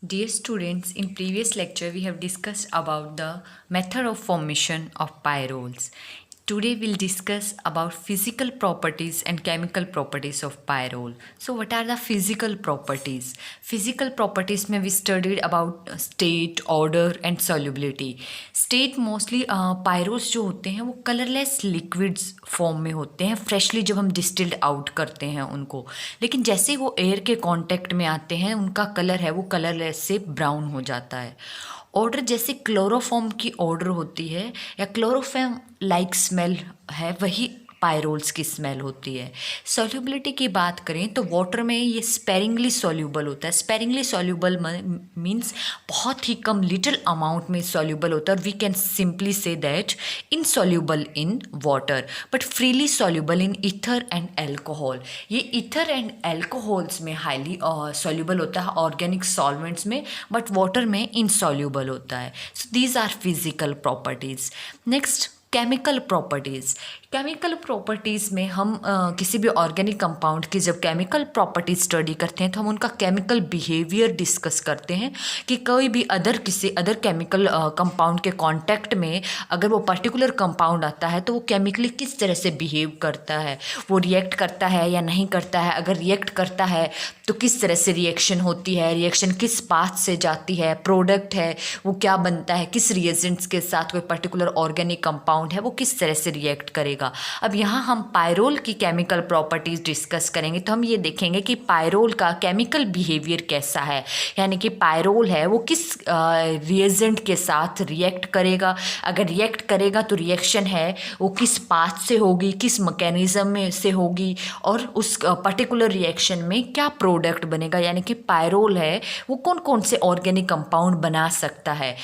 Dear students, in previous lecture we have discussed about the method of formation of pyrroles. Today we'll discuss about physical properties and chemical properties of pyrrole. So what are the physical properties? Physical properties में we studied about state, order and solubility. State mostly pyrroles जो होते हैं वो colourless liquids form में होते हैं freshly जब हम डिस्टिल्ड आउट करते हैं उनको, लेकिन जैसे वो एयर के कांटेक्ट में आते हैं उनका कलर है वो कलरलेस से ब्राउन हो जाता है। ऑर्डर जैसे क्लोरोफॉर्म की ऑर्डर होती है या क्लोरोफॉर्म लाइक स्मेल है, वही पायरोल्स की स्मेल होती है। सॉल्युबिलिटी की बात करें तो वाटर में ये स्पेरिंगली सॉल्यूबल होता है। स्पेरिंगली सॉल्यूबल मीन्स बहुत ही कम लिटिल अमाउंट में सॉल्यूबल होता है और we can simply say that insoluble in water but freely soluble in ether and alcohol. ये ईथर एंड एल्कोहल्स में हाईली सॉल्यूबल होता है, ऑर्गेनिक सॉल्वेंट्स में, बट वाटर में इनसॉल्यूबल होता है। So these are physical properties. Next chemical properties. Chemical properties में हम किसी भी ऑर्गेनिक कंपाउंड की जब केमिकल प्रॉपर्टीज स्टडी करते हैं तो हम उनका केमिकल बिहेवियर डिस्कस करते हैं कि कोई भी किसी अदर केमिकल कंपाउंड के कांटेक्ट में अगर वो पर्टिकुलर कंपाउंड आता है तो वो केमिकली किस तरह से बिहेव करता है, वो रिएक्ट करता है या नहीं करता है। अगर रिएक्ट करता है तो किस तरह से रिएक्शन होती है, रिएक्शन किस पाथ से जाती है, प्रोडक्ट है वो क्या बनता है, किस रिएजेंट्स के साथ कोई पर्टिकुलर ऑर्गेनिक कंपाउंड है वो किस तरह से रिएक्ट करेगा। अब यहाँ हम पायरोल की केमिकल प्रॉपर्टीज डिस्कस करेंगे तो हम ये देखेंगे कि पायरोल का केमिकल बिहेवियर कैसा है, यानी कि पायरोल है वो किस रिएजेंट के साथ रिएक्ट करेगा। अगर रिएक्ट करेगा तो रिएक्शन है वो किस पाथ से होगी, किस मैकेनिज्म में से होगी और उस पर्टिकुलर रिएक्शन में क्या प्रोडक्ट बनेगा, यानी कि पायरोल है वो कौन कौन से ऑर्गेनिक कंपाउंड बना सकता है।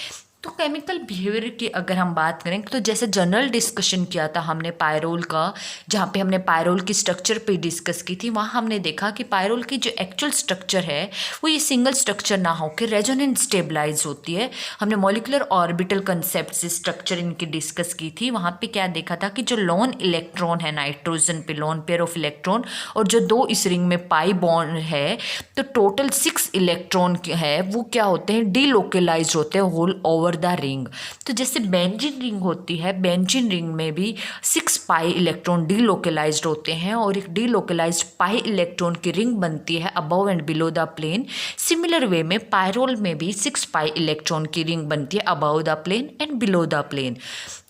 तो केमिकल बिहेवियर की अगर हम बात करें तो जैसे जनरल डिस्कशन किया था हमने पायरोल का, जहाँ पे हमने पायरोल की स्ट्रक्चर पे डिस्कस की थी, वहाँ हमने देखा कि पायरोल की जो एक्चुअल स्ट्रक्चर है वो ये सिंगल स्ट्रक्चर ना होकर रेजोनेंस स्टेबलाइज होती है। हमने मॉलिकुलर ऑर्बिटल कंसेप्ट से स्ट्रक्चर इनकी डिस्कस की थी। वहाँ पे क्या देखा था कि जो लोन इलेक्ट्रॉन है नाइट्रोजन पे, लोन पेयर ऑफ इलेक्ट्रॉन, और जो दो इस रिंग में पाई बॉन्ड है तो टोटल 6 इलेक्ट्रॉन है वो क्या होते हैं, डीलोकलाइज होते हैं होल ओवर द रिंग। तो जैसे बेंजीन रिंग होती है, बेंजीन रिंग में भी 6 पाई इलेक्ट्रॉन डीलोकलाइज्ड होते हैं और एक डीलोकलाइज्ड पाई इलेक्ट्रॉन की रिंग बनती है above and below the plane. Similar way में पायरोल में भी 6 पाई इलेक्ट्रॉन की रिंग बनती है above the plane and below the plane.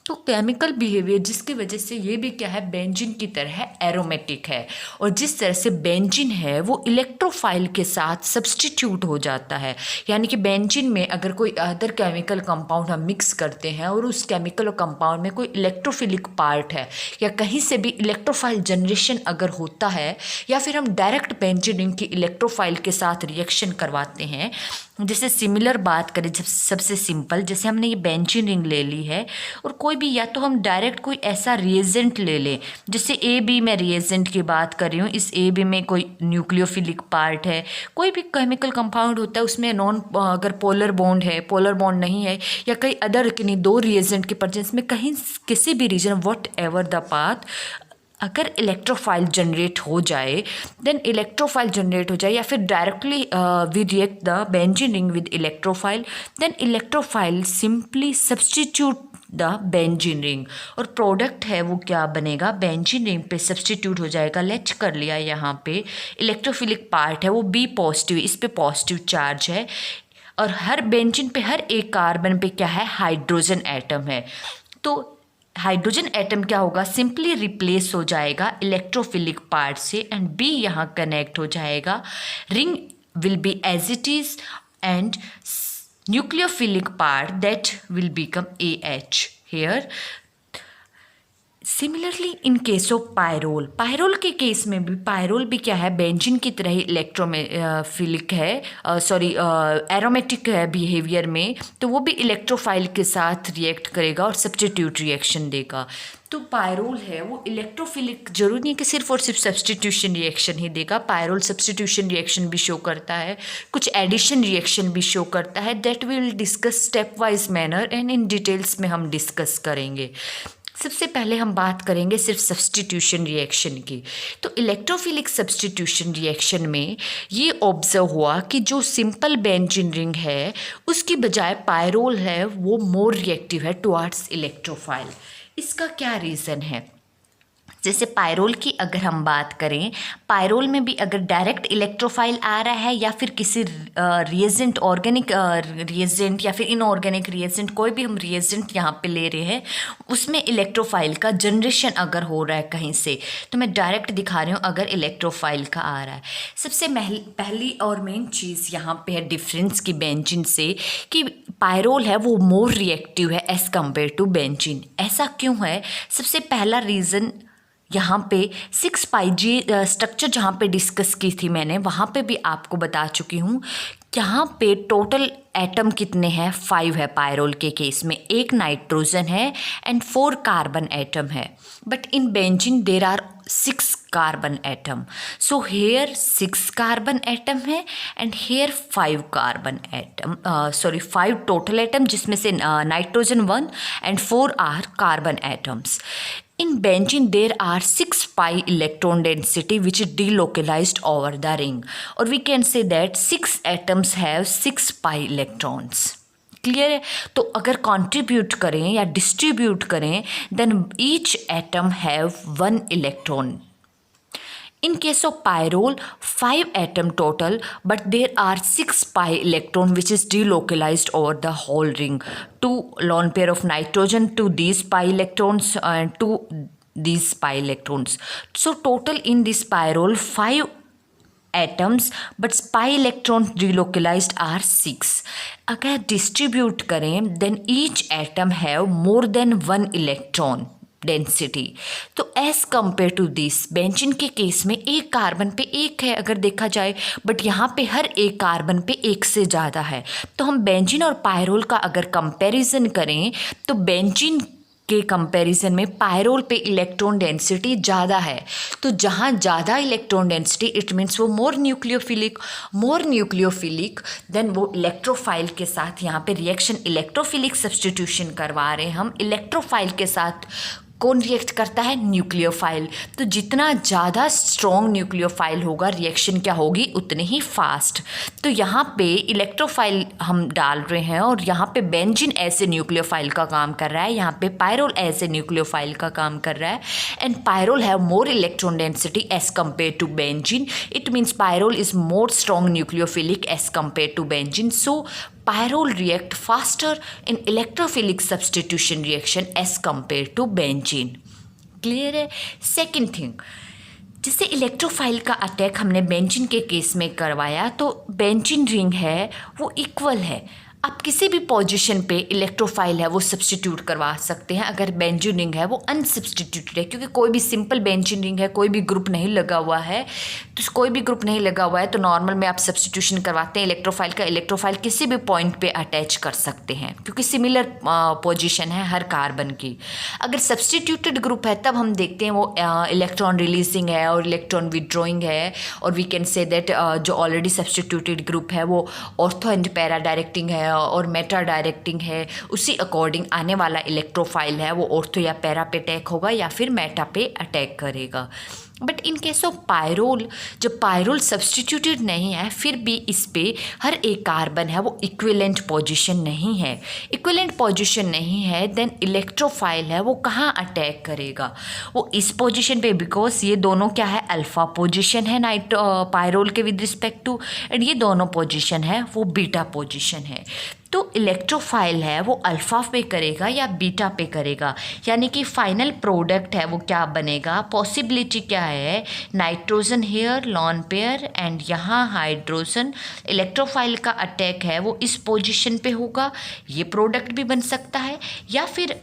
तो केमिकल बिहेवियर जिसकी वजह से ये भी क्या है, बेंजीन की तरह एरोमेटिक है, और जिस तरह से बेंजीन है वो इलेक्ट्रोफाइल के साथ सब्सटीट्यूट हो जाता है, यानी कि बेंजीन में अगर कोई अदर केमिकल कंपाउंड हम मिक्स करते हैं और उस केमिकल कंपाउंड में कोई इलेक्ट्रोफिलिक पार्ट है या कहीं से भी इलेक्ट्रोफाइल जनरेशन अगर होता है या फिर हम डायरेक्ट बेंजीन रिंग की इलेक्ट्रोफाइल के साथ रिएक्शन करवाते हैं। जैसे सिमिलर बात करें, जब सबसे सिंपल जैसे हमने ये बेंजीन रिंग ले ली है और कोई भी या तो हम डायरेक्ट कोई ऐसा रिएजेंट ले लें, जैसे ए बी मैं रिएजेंट की बात कर रही हूँ, इस ए बी में कोई न्यूक्लियोफिलिक पार्ट है, कोई भी केमिकल कंपाउंड होता है उसमें अगर पोलर बॉन्ड है, पोलर बॉन्ड नहीं है, या कई अदर किन्हीं दो रिएजेंट के प्रेजेंस में कहीं किसी भी region whatever the path अगर इलेक्ट्रोफाइल जनरेट हो जाए, देन इलेक्ट्रोफाइल जनरेट हो जाए या फिर directly we react the benzene ring with electrophile, then electrophile simply substitute the benzene ring और प्रोडक्ट है वो क्या बनेगा, बेंजीन रिंग पे सब्सटीट्यूट हो जाएगा। लेच कर लिया यहाँ पे इलेक्ट्रोफिलिक पार्ट है वो बी पॉजिटिव, इस पे पॉजिटिव चार्ज है और हर बेंजीन पे हर एक कार्बन पे क्या है, हाइड्रोजन एटम है। तो हाइड्रोजन एटम क्या होगा, सिंपली रिप्लेस हो जाएगा इलेक्ट्रोफिलिक पार्ट से एंड बी यहाँ कनेक्ट हो जाएगा। Ring will be as it is and nucleophilic part that will become AH here. Similarly in case of pyrrole, pyrrole के केस में भी पायरोल भी क्या है, बेंजीन की तरह ही इलेक्ट्रोफिलिक है, एरोमेटिक है बिहेवियर में, तो वो भी इलेक्ट्रोफाइल के साथ रिएक्ट करेगा और सब्स्टिट्यूट रिएक्शन देगा। तो पायरोल है वो इलेक्ट्रोफिलिक जरूरी नहीं कि सिर्फ और सिर्फ सब्स्टिट्यूशन रिएक्शन ही देगा, पायरोल सब्स्टिट्यूशन रिएक्शन भी शो करता है, कुछ एडिशन रिएक्शन भी शो करता है, that will discuss step wise manner and in details में हम डिस्कस करेंगे। सबसे पहले हम बात करेंगे सिर्फ सब्स्टिट्यूशन रिएक्शन की। तो इलेक्ट्रोफिलिक सब्स्टिट्यूशन रिएक्शन में ये ऑब्जर्व हुआ कि जो सिंपल बेंजीन रिंग है उसकी बजाय पायरोल है वो मोर रिएक्टिव है टुवर्ड्स इलेक्ट्रोफाइल। इसका क्या रीज़न है? जैसे पायरोल की अगर हम बात करें, पायरोल में भी अगर डायरेक्ट इलेक्ट्रोफाइल आ रहा है या फिर किसी रिएजेंट, ऑर्गेनिक रिएजेंट या फिर इनऑर्गेनिक रिएजेंट, कोई भी हम रिएजेंट यहाँ पे ले रहे हैं, उसमें इलेक्ट्रोफाइल का जनरेशन अगर हो रहा है कहीं से, तो मैं डायरेक्ट दिखा रही हूँ अगर इलेक्ट्रोफाइल का आ रहा है। सबसे पहली और मेन चीज़ यहाँ पे है डिफरेंस की बेंजीन से, कि पायरोल है वो मोर रिएक्टिव है एज़ कम्पेयर टू बेंजीन। ऐसा क्यों है? सबसे पहला रीज़न यहाँ पे 6πG स्ट्रक्चर जहाँ पे डिस्कस की थी मैंने, वहाँ पे भी आपको बता चुकी हूँ। यहाँ पे टोटल एटम कितने हैं? 5 है पायरोल के केस में, 1 नाइट्रोजन है एंड 4 कार्बन एटम है। But in benzene there are 6 carbon atom. So here 6 carbon atom है and here 5 carbon atom, 5 total atom, जिसमें से nitrogen 1 and 4 are carbon atoms. In benzene, there are 6 pi electron density which is delocalized over the ring, or we can say that 6 atoms have 6 pi electrons. Clear है? तो अगर contribute करें या distribute करें, then each atom have 1 electron. In case of pyrrole, 5 atom total, but there are 6 pi electron which is delocalized over the whole ring. 2 lone pair of nitrogen to these pi electrons and to these pi electrons. So total in this pyrrole 5 atoms, but pi electrons delocalized are 6. अगर distribute करें, then each atom have more than 1 electron density. तो as compare to this, benzene के case में एक carbon पे एक है अगर देखा जाए, बट यहाँ पे हर एक कार्बन पे एक से ज़्यादा है. तो हम बेंजीन और पायरोल का अगर कंपैरिजन करें, तो बेंजीन के कंपैरिजन में पायरोल पे इलेक्ट्रॉन डेंसिटी ज़्यादा है. तो जहाँ ज़्यादा इलेक्ट्रॉन डेंसिटी, इट मीन्स वो मोर न्यूक्लियोफिलिक देन वो इलेक्ट्रोफाइल के साथ यहाँ पे रिएक्शन इलेक्ट्रोफिलिक सब्स्टिट्यूशन करवा रहे हैं हम. इलेक्ट्रोफाइल के साथ कौन रिएक्ट करता है? न्यूक्लियोफाइल. तो जितना ज़्यादा स्ट्रॉन्ग न्यूक्लियोफाइल होगा, रिएक्शन क्या होगी? उतने ही फास्ट. तो यहाँ पे इलेक्ट्रोफाइल हम डाल रहे हैं और यहाँ पे बेंजीन ऐसे न्यूक्लियोफाइल का काम कर रहा है, यहाँ पे पायरोल ऐसे न्यूक्लियोफाइल का काम कर रहा है. And pyrrole have more electron density as compare to benzene. It means pyrrole is more strong nucleophilic as compare to benzene. So pyrrole react faster in electrophilic substitution reaction as compared to benzene. Clear है? Second thing, जैसे electrophile का attack हमने benzene के case में करवाया, तो benzene ring है वो इक्वल है. आप किसी भी पोजीशन पे इलेक्ट्रोफाइल है वो सब्स्टिट्यूट करवा सकते हैं. अगर बेंजीन रिंग है वो अनसब्स्टिट्यूटेड है, क्योंकि कोई भी सिंपल बेंजीन रिंग है, कोई भी ग्रुप नहीं लगा हुआ है. तो कोई भी ग्रुप नहीं लगा हुआ है तो नॉर्मल में आप सब्स्टिट्यूशन करवाते हैं इलेक्ट्रोफाइल का. इलेक्ट्रोफाइल किसी भी पॉइंट पे अटैच कर सकते हैं क्योंकि सिमिलर पोजीशन है हर कार्बन की. अगर सब्स्टिट्यूटेड ग्रुप है तब हम देखते हैं वो इलेक्ट्रॉन रिलीजिंग है और इलेक्ट्रॉन विड्रॉइंग है, और वी कैन से दैट जो ऑलरेडी सब्स्टिट्यूटेड ग्रुप है वो ऑर्थो एंड पैरा डायरेक्टिंग है और मेटा डायरेक्टिंग है. उसी अकॉर्डिंग आने वाला इलेक्ट्रोफाइल है वो ऑर्थो या पैरा पे अटैक होगा या फिर मेटा पे अटैक करेगा. But in case of pyrrole, जब पायरोल सब्स्टिट्यूटेड नहीं है फिर भी इस पे हर एक कार्बन है वो इक्विवेलेंट पोजीशन नहीं है. इक्विवेलेंट पोजीशन नहीं है, देन इलेक्ट्रोफाइल है वो कहाँ अटैक करेगा? वो इस पोजीशन पे, बिकॉज ये दोनों क्या है? अल्फा पोजीशन है पायरोल के विद रिस्पेक्ट टू, एंड ये दोनों पोजीशन है वो बीटा पोजीशन है. तो इलेक्ट्रोफाइल है वो अल्फा पे करेगा या बीटा पे करेगा, यानी कि फाइनल प्रोडक्ट है वो क्या बनेगा? पॉसिबिलिटी क्या है? Nitrogen here lone pair and यहाँ हाइड्रोजन. इलेक्ट्रोफाइल का अटैक है वो इस पोजीशन पे होगा, ये प्रोडक्ट भी बन सकता है, या फिर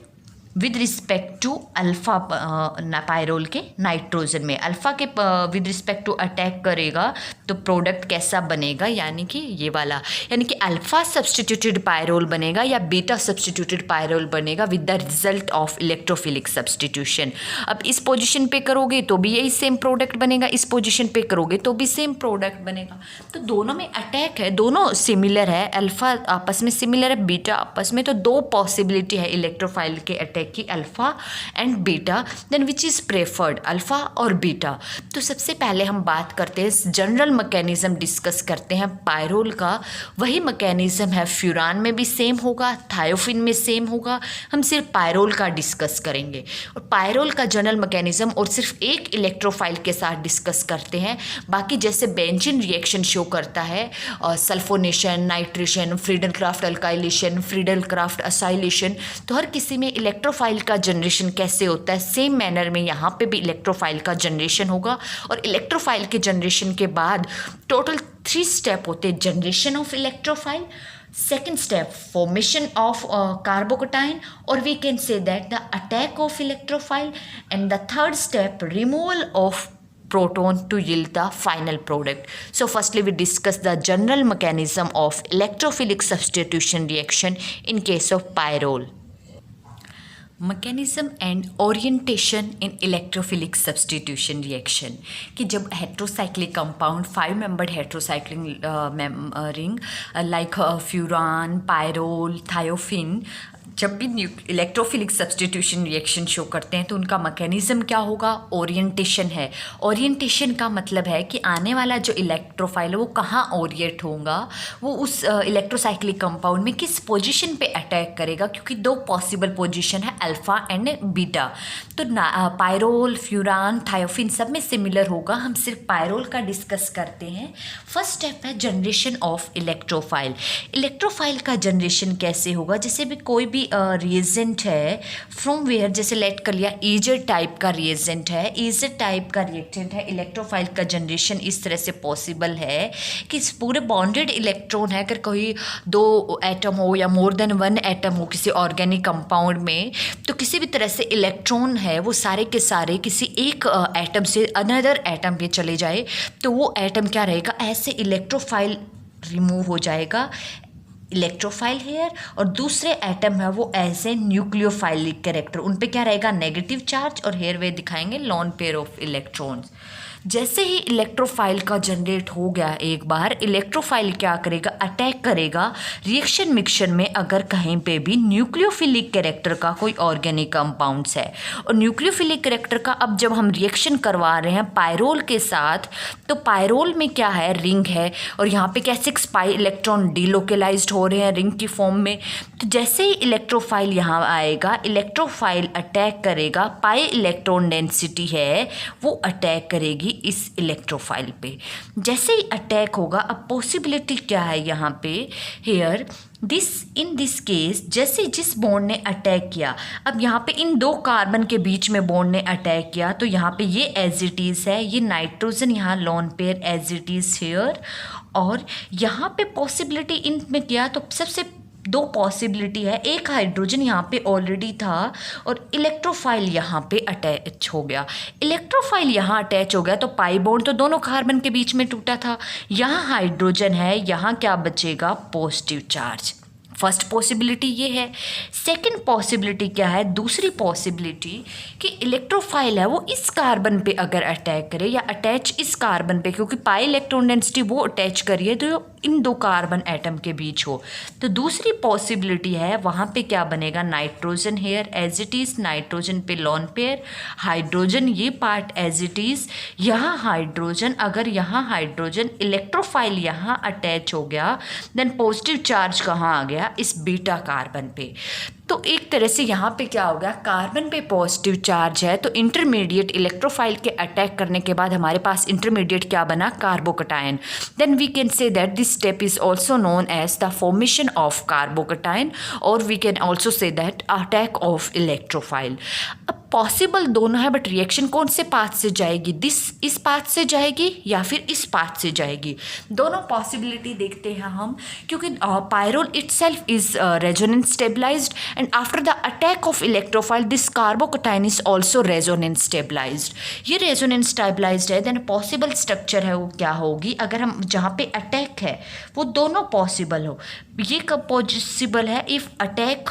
with respect to alpha pyrrole के नाइट्रोजन में अल्फा के विद रिस्पेक्ट टू अटैक करेगा तो प्रोडक्ट कैसा बनेगा? यानी कि ये वाला, यानी कि अल्फा सब्स्टिट्यूटेड पायरोल बनेगा या बीटा सब्स्टिट्यूटेड पायरोल बनेगा with the result of electrophilic substitution. अब इस पोजीशन पे करोगे तो भी यही सेम प्रोडक्ट बनेगा, इस पोजीशन पे करोगे तो भी सेम प्रोडक्ट बनेगा. तो दोनों में अटैक है, दोनों सिमिलर है, अल्फा आपस में सिमिलर है, बीटा आपस में, तो दो पॉसिबिलिटी है इलेक्ट्रोफाइल के अटैक अटैक की, alpha and beta, then which is preferred, alpha और बीटा। तो सबसे पहले हम बात करते हैं जनरल मैकेनिज्म डिस्कस करते हैं पायरोल का। वही मैकेनिज्म है फ्यूरान में भी सेम होगा, थायोफिन में सेम होगा, हम सिर्फ पायरोल का डिस्कस करेंगे। और पायरोल का जनरल मैकेनिज्म और सिर्फ एक इलेक्ट्रोफाइल के साथ डिस्कस करते हैं। बाकी जैसे बेंजीन रिएक्शन शो करता है, sulphonation, nitration, Friedel craft alkylation, Friedel craft acylation, तो हर किसी में इलेक्ट्रोफाइल का जनरेशन कैसे होता है, सेम मैनर में यहाँ पे भी इलेक्ट्रोफाइल का जनरेशन होगा। और इलेक्ट्रोफाइल के जनरेशन के बाद टोटल 3 स्टेप होते हैं। Generation of electrophile, second step formation of carbocation, or we can say that the attack of electrophile, and the third step removal of proton to yield the final product. So firstly we discuss the general mechanism of electrophilic substitution reaction in case of pyrrole. Mechanism and orientation in electrophilic substitution reaction, कि जब heterocyclic compound 5 membered heterocyclic ring like furan, pyrrole, thiophene जब भी electrophilic substitution reaction show करते हैं तो उनका mechanism क्या होगा, ओरिएंटेशन है। ओरिएंटेशन का मतलब है कि आने वाला जो इलेक्ट्रोफाइल है वो कहाँ ओरिएंट होगा, वो उस इलेक्ट्रोसाइक्लिक कंपाउंड में किस पोजीशन पे अटैक करेगा, क्योंकि 2 पॉसिबल पोजीशन है, अल्फ़ा एंड बीटा। तो पायरोल, फ्यूरान, थायोफिन सब में सिमिलर होगा, हम सिर्फ पायरोल का डिस्कस करते हैं। फर्स्ट स्टेप है जनरेशन ऑफ इलेक्ट्रोफाइल। इलेक्ट्रोफाइल का जनरेशन कैसे होगा, जैसे भी कोई भी रिएजेंट है फ्रॉम वेयर, जैसे लेट कर लिया ईजेड टाइप का रिएजेंट है, ईजेड टाइप का रिएक्टेंट है, इलेक्ट्रोफाइल का जनरेशन इस तरह से पॉसिबल है कि इस पूरे बॉन्डेड इलेक्ट्रॉन है, अगर कोई 2 एटम हो या मोर देन 1 एटम हो किसी ऑर्गेनिक कंपाउंड में, तो किसी भी तरह से इलेक्ट्रॉन है वो सारे के सारे किसी एक एटम से अनदर एटम पे चले जाए तो वो एटम क्या रहेगा, ऐसे इलेक्ट्रोफाइल रिमूव हो जाएगा, इलेक्ट्रोफाइल हेयर, और दूसरे एटम है वो ऐसे न्यूक्लियोफाइलिक कैरेक्टर, उन पे क्या रहेगा, नेगेटिव चार्ज, और हेयर वे दिखाएंगे लॉन पेयर ऑफ इलेक्ट्रॉन्स। जैसे ही इलेक्ट्रोफाइल का जनरेट हो गया एक बार, इलेक्ट्रोफाइल क्या करेगा, अटैक करेगा रिएक्शन मिक्सचर में अगर कहीं पे भी न्यूक्लियोफिलिक कैरेक्टर का कोई ऑर्गेनिक कंपाउंड्स है। और न्यूक्लियोफिलिक कैरेक्टर का अब जब हम रिएक्शन करवा रहे हैं पायरोल के साथ, तो पायरोल में क्या है, रिंग है, और यहाँ पे क्या 6 पाई इलेक्ट्रॉन डिलोकेलाइज्ड हो रहे हैं रिंग की फॉर्म में। तो जैसे ही इलेक्ट्रोफाइल यहाँ आएगा, इलेक्ट्रोफाइल अटैक करेगा, पाई इलेक्ट्रॉन डेंसिटी है वो अटैक करेगी इस इलेक्ट्रोफाइल पे। जैसे ही अटैक होगा, अब पॉसिबिलिटी क्या है यहाँ पे, हेयर इन दिस केस, जैसे जिस बॉन्ड ने अटैक किया, अब यहाँ पे इन 2 कार्बन के बीच में बॉन्ड ने अटैक किया, तो यहाँ पे ये एज इट इज़ है, ये नाइट्रोजन यहाँ lone pair as it is here, और यहाँ पे पॉसिबिलिटी इनमें किया तो सबसे 2 पॉसिबिलिटी है, एक हाइड्रोजन यहाँ पे ऑलरेडी था और इलेक्ट्रोफाइल यहाँ पे अटैच हो गया। इलेक्ट्रोफाइल यहाँ अटैच हो गया तो पाई बॉन्ड तो दोनों कार्बन के बीच में टूटा था, यहाँ हाइड्रोजन है, यहाँ क्या बचेगा, पॉजिटिव चार्ज। फर्स्ट पॉसिबिलिटी ये है। सेकंड पॉसिबिलिटी क्या है, दूसरी पॉसिबिलिटी कि इलेक्ट्रोफाइल है वो इस कार्बन पे अगर अटैक करे या अटैच इस कार्बन पे, क्योंकि पाई इलेक्ट्रॉन डेंसिटी वो अटैच करिए तो इन 2 कार्बन एटम के बीच हो, तो दूसरी पॉसिबिलिटी है वहाँ पे क्या बनेगा, nitrogen here as it is, nitrogen पे लॉन पेयर, हाइड्रोजन ये पार्ट एज इट इज़, यहाँ हाइड्रोजन, अगर यहाँ हाइड्रोजन इलेक्ट्रोफाइल यहाँ अटैच हो गया देन पॉजिटिव चार्ज कहाँ आ गया, इस बीटा कार्बन पे। तो एक तरह से यहाँ पे क्या हो गया, कार्बन पे पॉजिटिव चार्ज है तो इंटरमीडिएट इलेक्ट्रोफाइल के अटैक करने के बाद हमारे पास इंटरमीडिएट क्या बना, carbocation. Then we can say that this step is also known as the formation of carbocation, और we can also say that attack of electrophile. अब पॉसिबल दोनों है, बट रिएक्शन कौन से पाथ से जाएगी, इस पाथ से जाएगी या फिर इस पाथ से जाएगी, दोनों पॉसिबिलिटी देखते हैं हम, क्योंकि pyrrole itself is resonance stabilized and after the attack of electrophile this carbocation is also resonance stabilized। ये resonance stabilized है, then possible structure है वो क्या होगी, अगर हम जहाँ पे अटैक है वो दोनों पॉसिबल हो। ये कब पॉसिबल है, if attack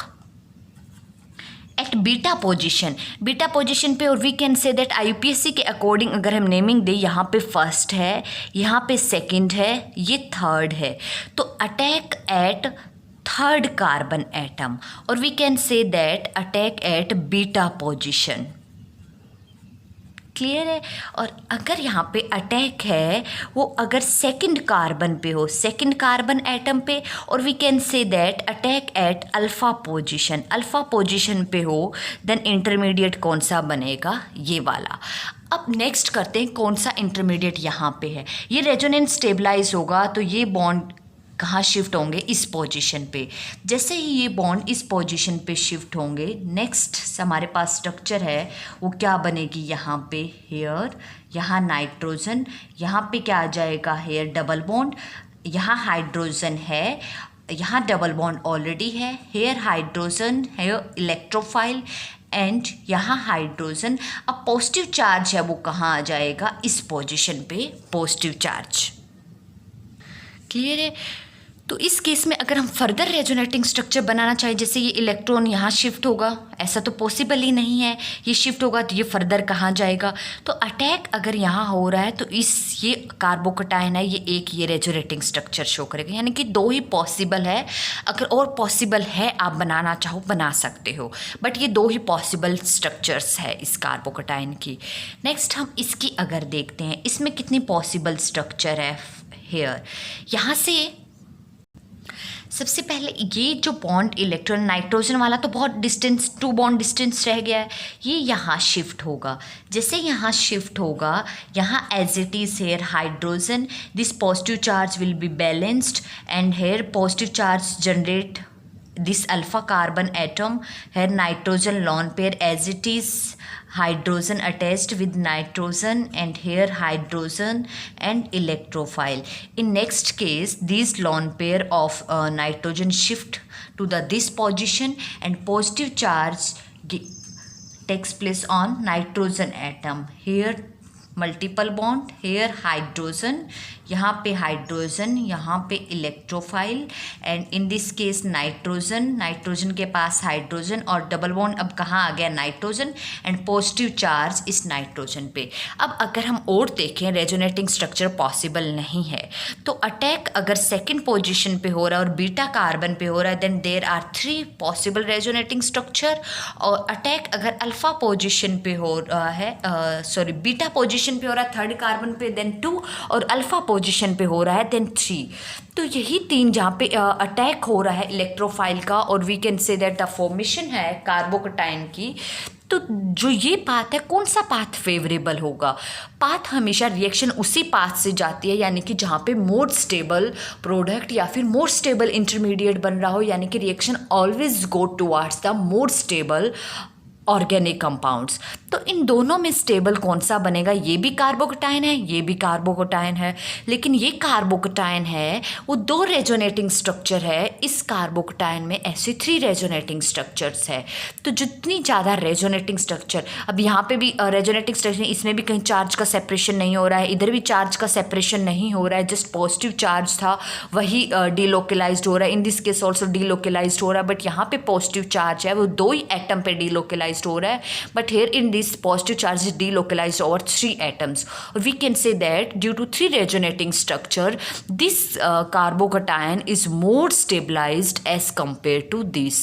at beta position पे, और we can say that IUPAC के अकॉर्डिंग अगर हम नेमिंग दे, यहाँ पे फर्स्ट है, यहाँ पे सेकंड है, ये थर्ड है, तो attack eight third carbon atom, or we can say that attack at beta position. Clear है। और अगर यहाँ पे अटैक है वो अगर सेकंड कार्बन पे हो, सेकंड कार्बन एटम पे, और we can say that attack at alpha position, alpha position पे हो, देन इंटरमीडिएट कौन सा बनेगा, ये वाला। अब नेक्स्ट करते हैं कौन सा इंटरमीडिएट यहाँ पे है। ये रेजोनेंस स्टेबलाइज होगा तो ये बॉन्ड कहाँ शिफ्ट होंगे, इस पोजीशन पे। जैसे ही ये बॉन्ड इस पोजीशन पे शिफ्ट होंगे, नेक्स्ट हमारे पास स्ट्रक्चर है वो क्या बनेगी, यहाँ पे हेयर, यहाँ नाइट्रोजन, यहाँ पे क्या आ जाएगा, हेयर डबल बॉन्ड, यहाँ हाइड्रोजन है, यहाँ डबल बॉन्ड ऑलरेडी है, here hydrogen, here electrophile, and यहाँ हाइड्रोजन। अब पॉजिटिव चार्ज है वो कहाँ आ जाएगा, इस पोजीशन पे पॉजिटिव चार्ज। क्लियर है। तो इस केस में अगर हम फर्दर रेजोनेटिंग स्ट्रक्चर बनाना चाहें, जैसे ये इलेक्ट्रॉन यहाँ शिफ्ट होगा, ऐसा तो पॉसिबल ही नहीं है, ये शिफ्ट होगा तो ये फर्दर कहाँ जाएगा। तो अटैक अगर यहाँ हो रहा है तो ये कार्बोकटायन है, ये एक ये रेजोनेटिंग स्ट्रक्चर शो करेगा, यानी कि दो ही पॉसिबल है। अगर और पॉसिबल है आप बनाना चाहो बना सकते हो, बट ये दो ही पॉसिबल स्ट्रक्चर्स है इस कार्बोकटायन की। नेक्स्ट हम इसकी अगर देखते हैं, इसमें कितनी पॉसिबल स्ट्रक्चर है हेयर। यहाँ से सबसे पहले ये जो बॉन्ड इलेक्ट्रॉन नाइट्रोजन वाला तो बहुत डिस्टेंस, 2 बॉन्ड डिस्टेंस रह गया है, ये यहाँ शिफ्ट होगा। जैसे यहाँ शिफ्ट होगा, यहाँ as it is here hydrogen, this positive charge will be balanced and here positive charge generate this alpha carbon atom, here nitrogen lone pair as it is hydrogen attached with nitrogen, and here hydrogen and electrophile. In next case these lone pair of nitrogen shift to this position and positive charge takes place on nitrogen atom. Here multiple bond, here hydrogen, यहाँ पे hydrogen, यहाँ पे electrophile, and in this case nitrogen, nitrogen के पास hydrogen और double bond अब कहाँ आ गया, नाइट्रोजन, एंड पॉजिटिव चार्ज इस नाइट्रोजन पे। अब अगर हम और देखें रेजोनेटिंग स्ट्रक्चर पॉसिबल नहीं है, तो अटैक अगर सेकेंड पोजिशन पे हो रहा है और बीटा कार्बन पे हो रहा है, then there are 3 possible resonating structure. और अटैक अगर अल्फा पोजिशन पे हो रहा है, बीटा पोजिशन पे हो रहा है थर्ड कार्बन पे, देन 2, और अल्फा पोजीशन पे हो रहा है देन 3। तो यही 3 जहाँ पे अटैक हो रहा है इलेक्ट्रोफाइल का, और we can say that the formation है कार्बोकटायन की। तो जो ये पाथ है, कौन सा पाथ फेवरेबल होगा, पाथ हमेशा रिएक्शन उसी पाथ से जाती है, यानी कि जहाँ पे मोर स्टेबल प्रोडक्ट या फिर मोर स्टेबल इंटरमीडिएट बन रहा हो, यानी कि reaction always go towards the more stable organic compounds. तो इन दोनों में स्टेबल कौन सा बनेगा, ये भी कार्बोकटायन है, ये भी कार्बोकटायन है, लेकिन ये कार्बोकटायन है वो 2 रेजोनेटिंग स्ट्रक्चर है, इस कार्बोकटायन में ऐसे 3 रेजोनेटिंग स्ट्रक्चर्स है। तो जितनी ज़्यादा रेजोनेटिंग स्ट्रक्चर, अब यहाँ पे भी रेजोनेटिंग स्ट्रक्चर, इसमें भी कहीं चार्ज का सेपरेशन नहीं हो रहा है, इधर भी चार्ज का सेपरेशन नहीं हो रहा है, जस्ट पॉजिटिव चार्ज था वही डीलोकलाइज्ड हो रहा है, इन दिस केस ऑल्सो डीलोकलाइज्ड हो रहा है, बट यहाँ पे पॉजिटिव चार्ज है वो 2 ही एटम पे डीलोकलाइज्ड हो रहा है, but here in this positive charge is delocalized over 3 atoms. We can say that due to 3 resonating structure, this carbocation is more stabilized as compared to this.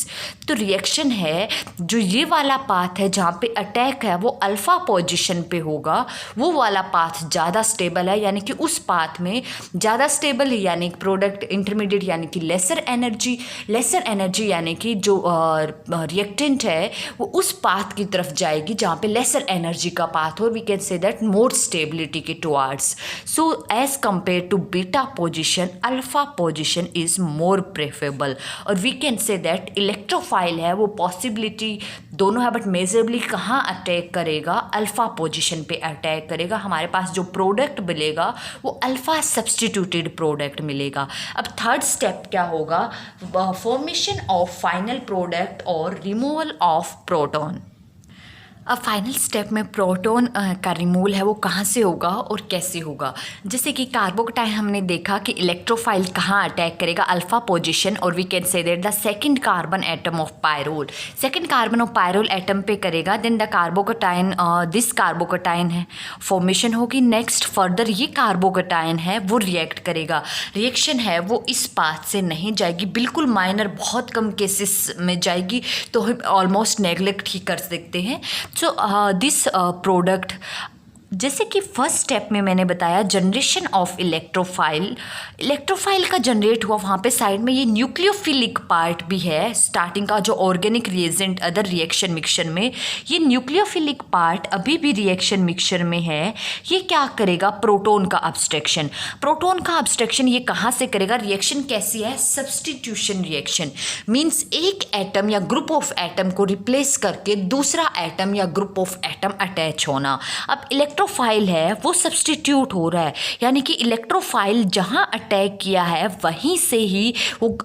तो reaction है जो ये वाला पाथ है जहाँ पे अटैक है वो अल्फा पोजीशन पे होगा, वो वाला पाथ ज़्यादा स्टेबल है, यानी कि उस पाथ में ज़्यादा स्टेबल है, यानी प्रोडक्ट इंटरमीडिएट यानी कि लेसर एनर्जी यानी कि जो रिएक्टेंट है वो उस पाथ की तरफ जाएगी जहाँ पे लेसर एनर्जी का पाथ हो, we can say that more stability के towards. So as compare to beta position, alpha position is more preferable, और we can say that electrophile है वो पॉसिबिलिटी दोनों है, बट मेजरबली कहाँ अटैक करेगा, अल्फा पोजीशन पे अटैक करेगा। हमारे पास जो प्रोडक्ट मिलेगा वो अल्फा सब्सटीट्यूटेड प्रोडक्ट मिलेगा। अब थर्ड स्टेप क्या होगा, फॉर्मेशन ऑफ फाइनल प्रोडक्ट और रिमूवल ऑफ प्रोटॉन। अब फाइनल स्टेप में प्रोटॉन का रिमूवल है वो कहाँ से होगा और कैसे होगा। जैसे कि कार्बोकटाइन हमने देखा कि इलेक्ट्रोफाइल कहाँ अटैक करेगा, अल्फा पोजीशन, और we can say that the second carbon atom of pyrrole, second carbon of pyrrole atom पे करेगा। Then the carbocation, this carbocation है फॉर्मेशन होगी। नेक्स्ट फर्दर ये कार्बोकटाइन है वो रिएक्ट करेगा, रिएक्शन है वो इस पाथ से नहीं जाएगी, बिल्कुल माइनर बहुत कम केसेस में जाएगी, तो हम ऑलमोस्ट नेग्लेक्ट ही कर सकते हैं। सो दिस प्रोडक्ट, जैसे कि फर्स्ट स्टेप में मैंने बताया जनरेशन ऑफ इलेक्ट्रोफाइल, इलेक्ट्रोफाइल का जनरेट हुआ, वहाँ पे साइड में ये न्यूक्लियोफिलिक पार्ट भी है स्टार्टिंग का, जो organic reagent other reaction mixture में, ये न्यूक्लियोफिलिक पार्ट अभी भी रिएक्शन मिक्सचर में है। ये क्या करेगा, प्रोटॉन का अब्स्ट्रैक्शन, प्रोटॉन का अब्स्ट्रैक्शन ये कहाँ से करेगा, रिएक्शन कैसी है, सब्सटीट्यूशन रिएक्शन, मीन्स एक एटम या ग्रुप ऑफ एटम को रिप्लेस करके दूसरा एटम या ग्रुप ऑफ एटम अटैच होना। अब इलेक्ट्रोफाइल है वो सब्सटीट्यूट हो रहा है, यानी कि इलेक्ट्रोफाइल जहाँ अटैक किया है वहीं से ही वो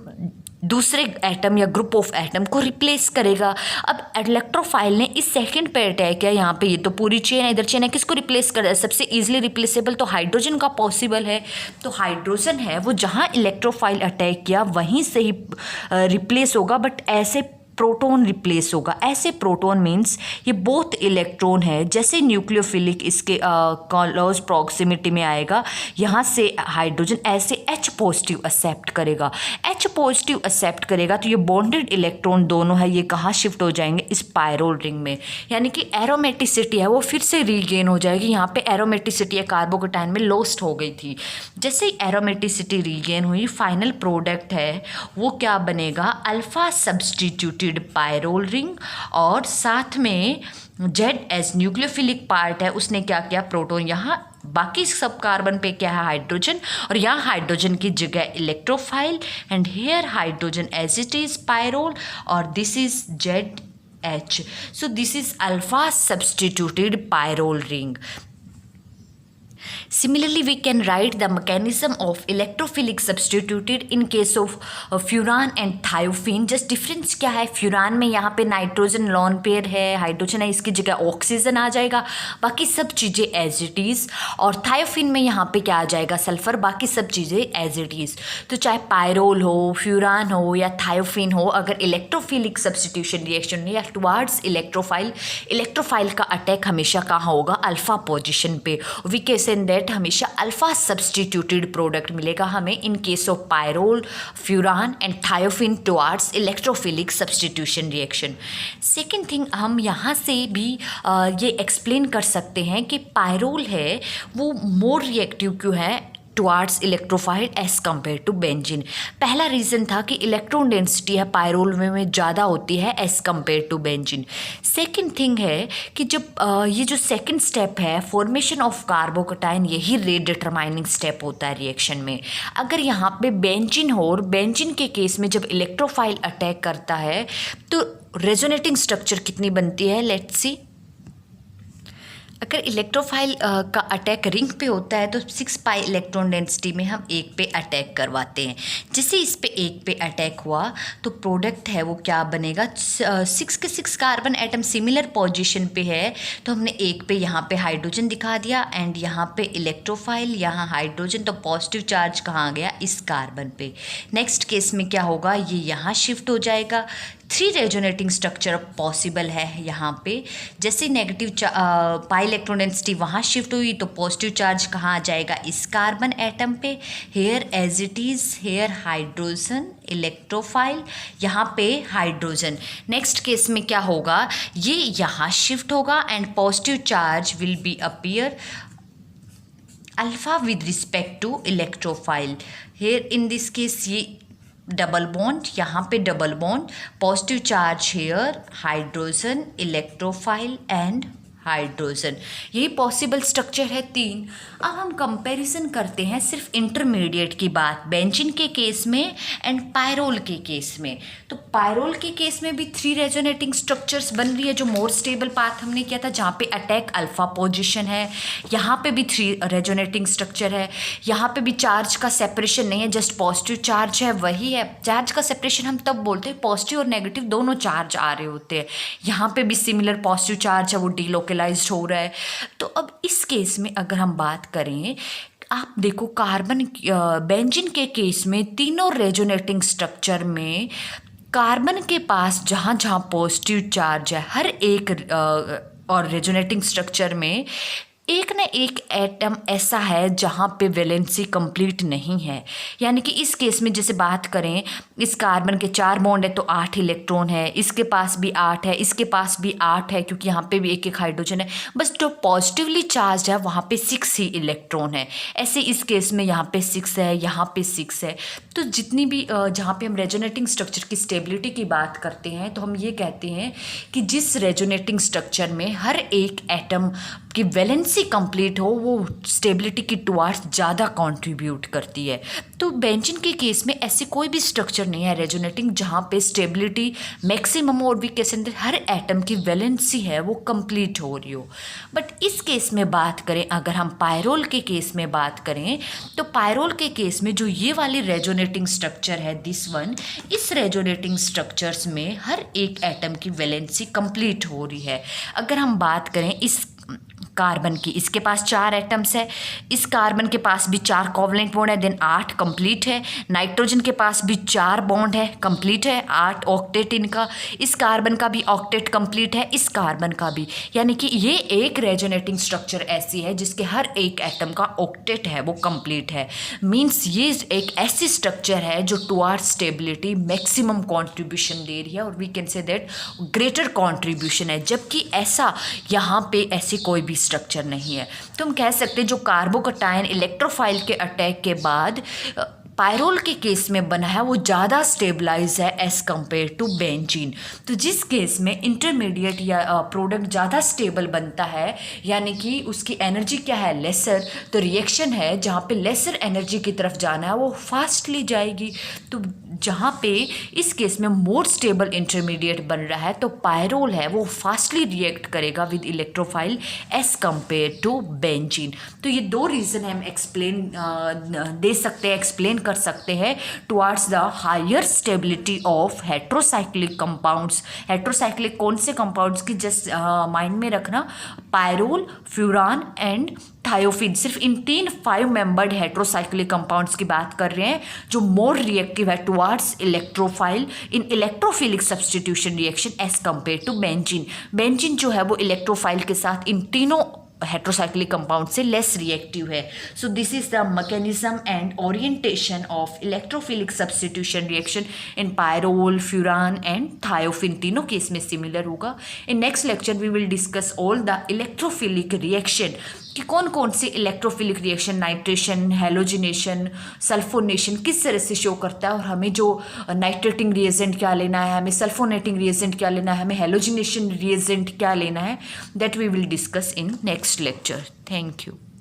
दूसरे एटम या ग्रुप ऑफ एटम को रिप्लेस करेगा। अब इलेक्ट्रोफाइल ने इस सेकंड पे अटैक किया, यहाँ पे ये तो पूरी चेन है, इधर चेन है, किसको रिप्लेस कर रहा है, सबसे इजीली रिप्लेसेबल तो हाइड्रोजन का पॉसिबल है, तो हाइड्रोजन है वो जहाँ इलेक्ट्रोफाइल अटैक किया वहीं से ही रिप्लेस होगा, बट ऐसे प्रोटॉन रिप्लेस होगा। ऐसे प्रोटॉन मीन्स ये बोथ इलेक्ट्रॉन है, जैसे न्यूक्लियोफिलिक इसके क्लोज प्रॉक्सिमिटी में आएगा, यहाँ से हाइड्रोजन ऐसे H पॉजिटिव एक्सेप्ट करेगा, H पॉजिटिव एक्सेप्ट करेगा, तो ये बॉन्डेड इलेक्ट्रॉन दोनों है ये कहाँ शिफ्ट हो जाएंगे, इस पायरोल रिंग में, यानी कि एरोमेटिसिटी है वो फिर से रीगेन हो जाएगी। यहाँ पे एरोमेटिसिटी है कार्बोकटाइन में लॉस्ट हो गई थी, जैसे ही एरोमेटिसिटी रीगेन हुई, फाइनल प्रोडक्ट है वो क्या बनेगा, अल्फा सब्सटीट्यूटेड पायरोल रिंग, और साथ में जेड एस न्यूक्लियोफिलिक पार्ट है उसने क्या किया, प्रोटॉन यहाँ, बाकी सब कार्बन पे क्या है हाइड्रोजन, और यहाँ हाइड्रोजन की जगह electrophile, and here hydrogen as it is pyrrole, और this is Z H, so this is alpha substituted pyrrole ring. Similarly, we can write the mechanism of electrophilic substituted in case of furan and thiophene. Just difference क्या है, furan में यहाँ पे nitrogen lone pair है, hydrogen है, इसकी जगह oxygen आ जाएगा, बाकी सब चीज़ें एज इट इज़, और थायोफिन में यहाँ पे क्या आ जाएगा, सल्फर, बाकी सब चीज़ें एज इट इज़। तो चाहे पायरोल हो, फ्यूरान हो या थायोफिन हो, अगर इलेक्ट्रोफिलिक सब्सटीट्यूशन रिएक्शन या टुवार्ड्स इलेक्ट्रोफाइल, इलेक्ट्रोफाइल का अटैक हमेशा कहाँ होगा, अल्फा पोजिशन पे, वी कैन से दैट हमेशा अल्फा सब्सटीट्यूटेड प्रोडक्ट मिलेगा हमें इन case of pyrrole, furan and thiophene towards electrophilic substitution reaction. Second thing, हम यहाँ से भी ये एक्सप्लेन कर सकते हैं कि पायरोल है वो मोर रिएक्टिव क्यों है towards electrophile as compare to benzene. पहला रीज़न था कि इलेक्ट्रॉन डेंसिटी है पायरोल में ज़्यादा होती है as compare to benzene. Second thing है कि जब ये जो सेकेंड स्टेप है फॉर्मेशन ऑफ कार्बोकटाइन, यही रेट डिटरमाइनिंग स्टेप होता है रिएक्शन में। अगर यहाँ पे बेंजीन हो, और बेंजीन के केस में जब इलेक्ट्रोफाइल अटैक करता है तो रेजोनेटिंग स्ट्रक्चर कितनी बनती है, लेट्स सी। अगर इलेक्ट्रोफाइल का अटैक रिंग पे होता है तो 6 पाई इलेक्ट्रॉन डेंसिटी में हम एक पे अटैक करवाते हैं। जैसे इस पे एक पे अटैक हुआ तो प्रोडक्ट है वो क्या बनेगा, 6 के 6 कार्बन एटम सिमिलर पोजीशन पे है, तो हमने एक पे यहाँ पे हाइड्रोजन दिखा दिया, एंड यहाँ पे इलेक्ट्रोफाइल, यहाँ हाइड्रोजन, तो पॉजिटिव चार्ज कहाँ गया, इस कार्बन पे। नेक्स्ट केस में क्या होगा, ये यहाँ शिफ्ट हो जाएगा। 3 रेजोनेटिंग स्ट्रक्चर पॉसिबल है यहाँ पे, जैसे नेगेटिव पाई इलेक्ट्रॉन डेंसिटी वहाँ शिफ्ट हुई तो पॉजिटिव चार्ज कहाँ आ जाएगा, इस कार्बन एटम पे। Here as it is, here hydrogen, electrophile, यहाँ पे हाइड्रोजन। नेक्स्ट केस में क्या होगा, ये यहाँ शिफ्ट होगा and positive charge will be appear alpha with respect to electrophile. Here in this case ये डबल बॉन्ड, यहाँ पे double bond, positive charge here, hydrogen, electrophile and hydrogen. यही पॉसिबल स्ट्रक्चर है 3। अब हम कंपैरिजन करते हैं सिर्फ इंटरमीडिएट की बात बेंजीन के केस में एंड पायरोल के केस में। तो पायरोल के केस में भी 3 रेजोनेटिंग स्ट्रक्चर्स बन रही है, जो मोर स्टेबल पाथ हमने किया था, जहाँ पे अटैक अल्फा पोजिशन है। यहाँ पे भी 3 रेजोनेटिंग स्ट्रक्चर है। यहाँ पे भी चार्ज का सेपरेशन नहीं है, जस्ट पॉजिटिव चार्ज है, वही है। चार्ज का सेपरेशन हम तब बोलते हैं पॉजिटिव और नेगेटिव दोनों चार्ज आ रहे होते हैं। यहाँ पे भी सिमिलर पॉजिटिव चार्ज है, वो डिलोकलाइज्ड हो रहा है। तो अब इस केस में अगर हम बात करें, आप देखो कार्बन बेंजीन के केस में तीनों रेजोनेटिंग स्ट्रक्चर में कार्बन के पास जहाँ जहाँ पॉजिटिव चार्ज है, हर एक और रेजोनेटिंग स्ट्रक्चर में एक न एक एटम ऐसा है जहाँ पे वैलेंसी कंप्लीट नहीं है। यानी कि इस केस में जैसे बात करें, इस कार्बन के 4 बॉन्ड है तो 8 इलेक्ट्रॉन है, इसके पास भी 8 है, इसके पास भी 8 है, क्योंकि यहाँ पे भी एक एक हाइड्रोजन है। बस जो पॉजिटिवली चार्ज है वहाँ पे 6 ही इलेक्ट्रॉन है। ऐसे इस केस में यहाँ पे 6 है, यहाँ पे 6 है। तो जितनी भी जहाँ पे हम रेजोनेटिंग स्ट्रक्चर की स्टेबिलिटी की बात करते हैं, तो हम ये कहते हैं कि जिस रेजोनेटिंग स्ट्रक्चर में हर एक एटम की वैलेंसी कंप्लीट हो, वो स्टेबिलिटी की टुवार्ड्स ज़्यादा कंट्रीब्यूट करती है। तो बेंजीन के केस में ऐसी कोई भी स्ट्रक्चर नहीं है रेजोनेटिंग जहाँ पे स्टेबिलिटी मैक्सिमम हो और वी के अंदर हर एटम की वैलेंसी है वो कंप्लीट हो रही हो। बट इस केस में बात करें, अगर हम पायरोल के केस में बात करें, तो पायरोल के केस में जो ये वाली रेजोनेटिंग स्ट्रक्चर है दिस वन, इस रेजोनेटिंग स्ट्रक्चर्स में हर एक एटम की वैलेंसी कंप्लीट हो रही है। अगर हम बात करें इस कार्बन की, इसके पास 4 एटम्स है, इस कार्बन के पास भी 4 कोवलेंट बॉन्ड है, देन 8 कंप्लीट है। नाइट्रोजन के पास भी 4 बॉन्ड है, कंप्लीट है, 8 ऑक्टेट इनका। इस कार्बन का भी ऑक्टेट कंप्लीट है, इस कार्बन का भी। यानी कि ये एक रेजोनेटिंग स्ट्रक्चर ऐसी है जिसके हर एक एटम का ऑक्टेट है वो कंप्लीट है। मीन्स ये एक ऐसी स्ट्रक्चर है जो टुवार्ड्स स्टेबिलिटी मैक्सिमम कॉन्ट्रीब्यूशन दे रही है, और we can say that greater contribution है। जबकि ऐसा यहाँ पे ऐसी कोई भी स्ट्रक्चर नहीं है। तो हम कह सकते हैं जो कार्बोकटायन इलेक्ट्रोफाइल के अटैक के बाद पायरोल के केस में बना है वो ज़्यादा स्टेबलाइज है एज कम्पेयर टू बेंजीन। तो जिस केस में इंटरमीडिएट या प्रोडक्ट ज़्यादा स्टेबल बनता है, यानी कि उसकी एनर्जी क्या है लेसर, तो रिएक्शन है जहाँ पे लेसर एनर्जी की तरफ जाना है वो फास्टली जाएगी। तो जहाँ पे इस केस में मोर स्टेबल इंटरमीडिएट बन रहा है, तो पायरोल है वो फास्टली रिएक्ट करेगा with electrophile as compare to benzene. तो ये 2 रीज़न हम एक्सप्लेन कर सकते हैं towards the higher stability of heterocyclic compounds. Heterocyclic कौन से कंपाउंड्स की जस्ट माइंड में रखना, पायरोल, फ्यूरान एंड थायोफिन। सिर्फ इन 3 5 मेंबर्ड हेट्रोसाइक्लिक कंपाउंड्स की बात कर रहे हैं जो मोर रिएक्टिव है towards electrophile in electrophilic substitution reaction as compare to benzene. Benzene जो है वो इलेक्ट्रोफाइल के साथ इन तीनों हेट्रोसाइक्लिक कंपाउंड से लेस रिएक्टिव है। So this is the mechanism and orientation of electrophilic substitution reaction in pyrrole, furan and thiophene. तीनों केस में सिमिलर होगा। In next lecture we will discuss all the electrophilic reaction कि कौन कौन से electrophilic reaction, nitration, halogenation, sulphonation किस तरह से शो करता है, और हमें जो नाइट्रेटिंग रिएजेंट क्या लेना है, हमें सल्फोनेटिंग रिएजेंट क्या लेना है, हमें हेलोजिनेशन रिएजेंट क्या लेना है, that we will discuss in next lecture. Thank you.